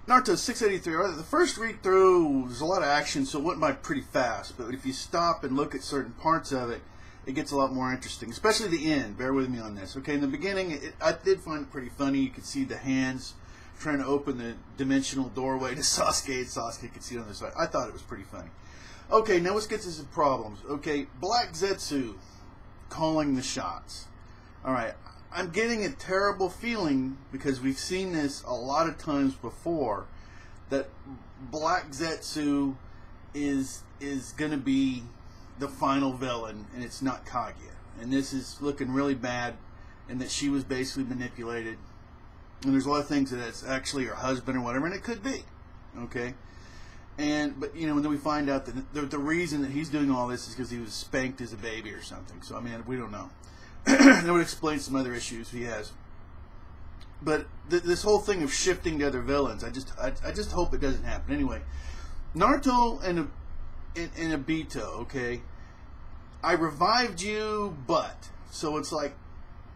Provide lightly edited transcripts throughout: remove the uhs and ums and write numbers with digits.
Naruto 683. The first read through, there's a lot of action, so it went by pretty fast. But if you stop and look at certain parts of it, it gets a lot more interesting, especially the end. Bear with me on this. Okay, in the beginning, I did find it pretty funny. You could see the hands trying to open the dimensional doorway to Sasuke, and Sasuke could see it on the side. I thought it was pretty funny. Okay, now let's get to some problems. Okay, Black Zetsu calling the shots. Alright, I'm getting a terrible feeling, because we've seen this a lot of times before, that Black Zetsu is going to be the final villain, and it's not Kaguya. And this is looking really bad, and that she was basically manipulated. And there's a lot of things that it's actually her husband or whatever, and it could be. Okay? But you know, and then we find out that the reason that he's doing all this is because he was spanked as a baby or something. So I mean, we don't know. That would explain some other issues he has. But this whole thing of shifting to other villains, I just hope it doesn't happen. Anyway, Naruto and Obito, okay? I revived you, but so it's like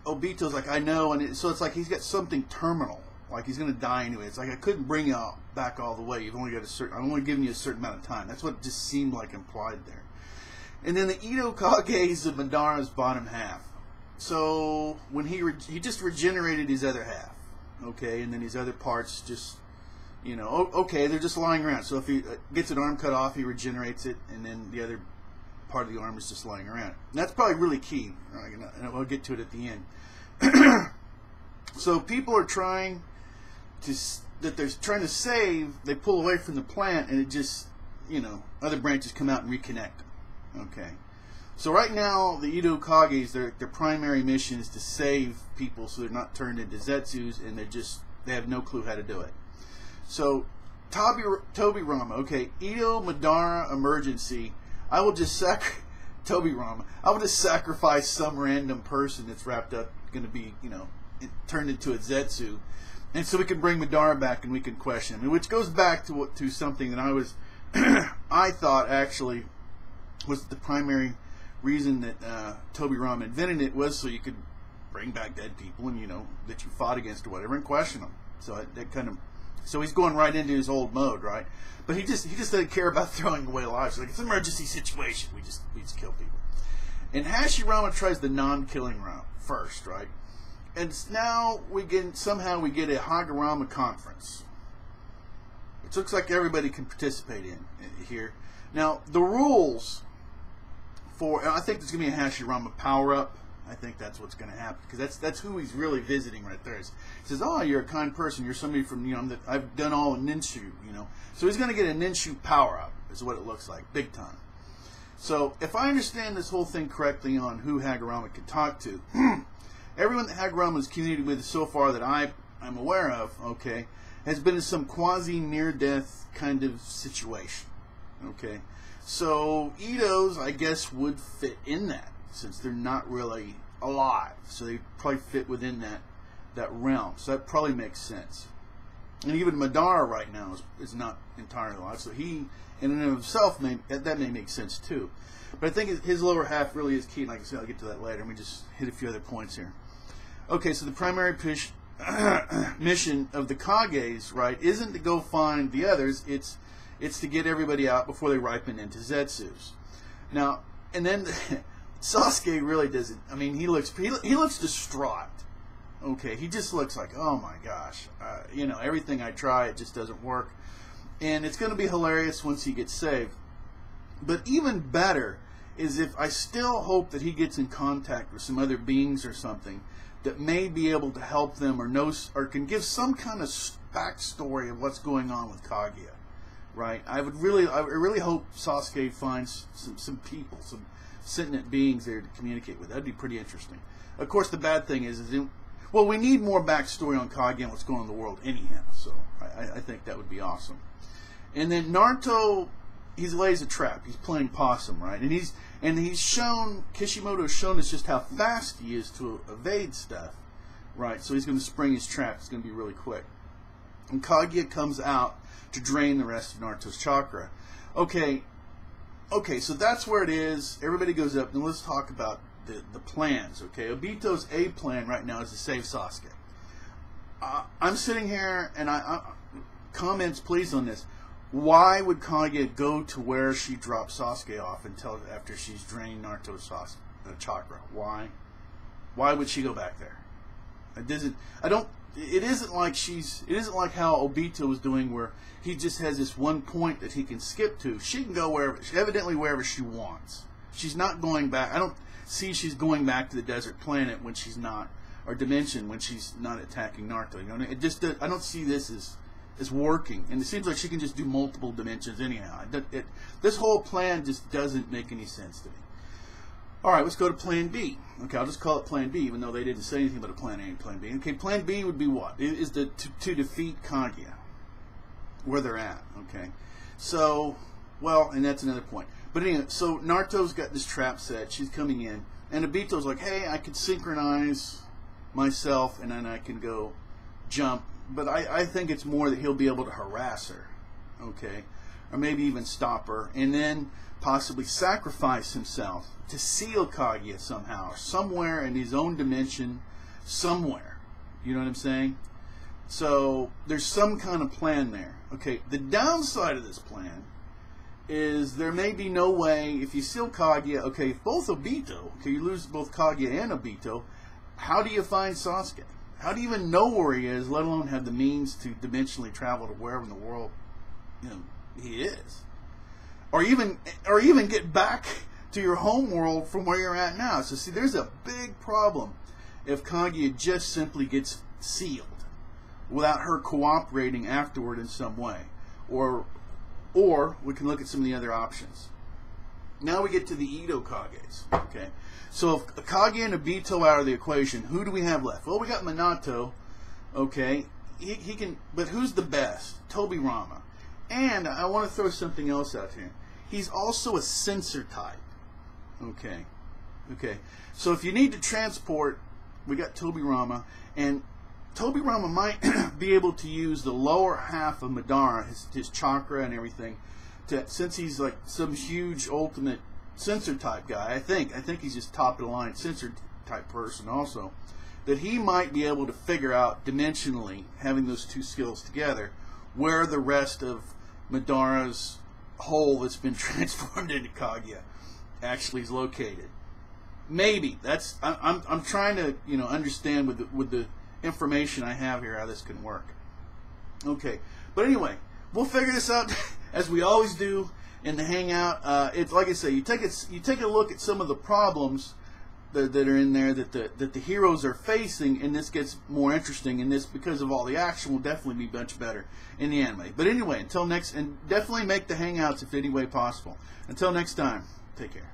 Obito's like, I know, and so it's like he's got something terminal. Like he's going to die anyway. It's like I couldn't bring you back all the way. You've only got I'm only giving you a certain amount of time. That's what it just seemed like implied there. And then the Edo Kage's of Madara's bottom half. So when he just regenerated his other half, okay, and then his other parts just, you know, okay, they're just lying around. So if he gets an arm cut off, he regenerates it, and then the other part of the arm is just lying around. And that's probably really key, right? And I'll get to it at the end. So people are trying they're trying to save. They pull away from the plant, and it just, you know, other branches come out and reconnect. Okay. So right now, the Edo Kages, their primary mission is to save people so they're not turned into Zetsus, and they have no clue how to do it. So, Tobirama, okay, Edo Madara emergency. I will just Tobirama. I will just sacrifice some random person that's wrapped up, going to be, you know, turned into a Zetsu, and so we can bring Madara back and we can question him, which goes back to something that I thought actually was the primary reason that Tobirama invented it, was so you could bring back dead people and, you know, that you fought against or whatever, and question them. So so he's going right into his old mode, right? But he just doesn't care about throwing away lives. Like, it's an emergency situation. We just kill people. And Hashirama tries the non-killing route first, right? And now somehow we get a Hagurama conference. It looks like everybody can participate in here. Now the rules. I think there's going to be a Hashirama power-up. I think that's what's going to happen, because that's who he's really visiting right there. He says, oh, you're a kind person. You're somebody from, you know, I've done all of Ninshuu, you know. So he's going to get a Ninshuu power-up, is what it looks like, big time. So if I understand this whole thing correctly on who Hagurama can talk to, everyone that Hagurama has communicated with so far that I'm aware of, okay, has been in some quasi-near-death kind of situation, okay. So Edos, I guess, would fit in that, since they're not really alive. So they probably fit within that realm. So that probably makes sense. And even Madara right now is not entirely alive. So he, in and of himself, that may make sense too. But I think his lower half really is key. Like I said, I'll get to that later. Let me just hit a few other points here. Okay, so the primary mission of the Kages, right, isn't to go find the others. It's to get everybody out before they ripen into Zetsus. Now, and then Sasuke really doesn't. I mean, he looks distraught. Okay, he just looks like, oh my gosh, you know, everything I try, it just doesn't work. And it's going to be hilarious once he gets saved. But even better is if I still hope that he gets in contact with some other beings or something that may be able to help them, or can give some kind of backstory of what's going on with Kaguya. Right, I really hope Sasuke finds some people, some sentient beings there to communicate with. That'd be pretty interesting. Of course, the bad thing is well, we need more backstory on Kaguya and what's going on in the world anyhow. So I think that would be awesome. And then Naruto, he lays a trap. He's playing possum, right? And he's shown, Kishimoto's shown us just how fast he is to evade stuff, right? So he's going to spring his trap. It's going to be really quick. And Kaguya comes out to drain the rest of Naruto's chakra. Okay, so that's where it is. Everybody goes up. Now let's talk about the plans, okay? Obito's A plan right now is to save Sasuke. I'm sitting here, and comments please on this. Why would Kaguya go to where she dropped Sasuke off until after she's drained Naruto's chakra? Why? Why would she go back there? It isn't like how Obito was doing, where he just has this one point that he can skip to. She can go wherever she wants. She's not going back. I don't see she's going back to the desert planet when she's not, or dimension when she's not attacking Naruto. You know, I don't see this as working, and it seems like she can just do multiple dimensions anyhow. This whole plan just doesn't make any sense to me. All right, let's go to Plan B. Okay, I'll just call it Plan B, even though they didn't say anything about a Plan A and Plan B. Okay, Plan B would be what? Is to defeat Kaguya, where they're at. Okay, so, well, and that's another point. But anyway, so Naruto's got this trap set. She's coming in, and Obito's like, hey, I can synchronize myself, and then I can go jump. But I think it's more that he'll be able to harass her, okay, or maybe even stop her, and then possibly sacrifice himself to seal Kaguya somehow, somewhere in his own dimension, somewhere. You know what I'm saying? So there's some kind of plan there. Okay, the downside of this plan is there may be no way, if you seal Kaguya, okay, if both Obito, okay, you lose both Kaguya and Obito, how do you find Sasuke? How do you even know where he is, let alone have the means to dimensionally travel to wherever in the world, you know, he is? Or even get back to your home world from where you're at now. So see, there's a big problem if Kaguya just simply gets sealed without her cooperating afterward in some way. Or we can look at some of the other options. Now we get to the Edo Kages. Okay, so if Kaguya and Obito out of the equation, who do we have left? Well, we got Minato. Okay, he can, but who's the best? Tobirama. And I want to throw something else out here. He's also a sensor type. Okay. So if you need to transport, we got Tobirama, and Tobirama might be able to use the lower half of Madara, his chakra and everything, since he's like some huge ultimate sensor type guy. I think he's just top of the line sensor type person also, that he might be able to figure out dimensionally, having those two skills together, where the rest of Madara's hole that's been transformed into Kaguya actually is located. Maybe I'm trying to understand with the information I have here how this can work. Okay, but anyway, we'll figure this out as we always do in the Hangout. It's like I say, you take a look at some of the problems that are in there that the heroes are facing, and this gets more interesting. And this, because of all the action, will definitely be much better in the anime. But anyway, until next, and definitely make the Hangouts if any way possible. Until next time, take care.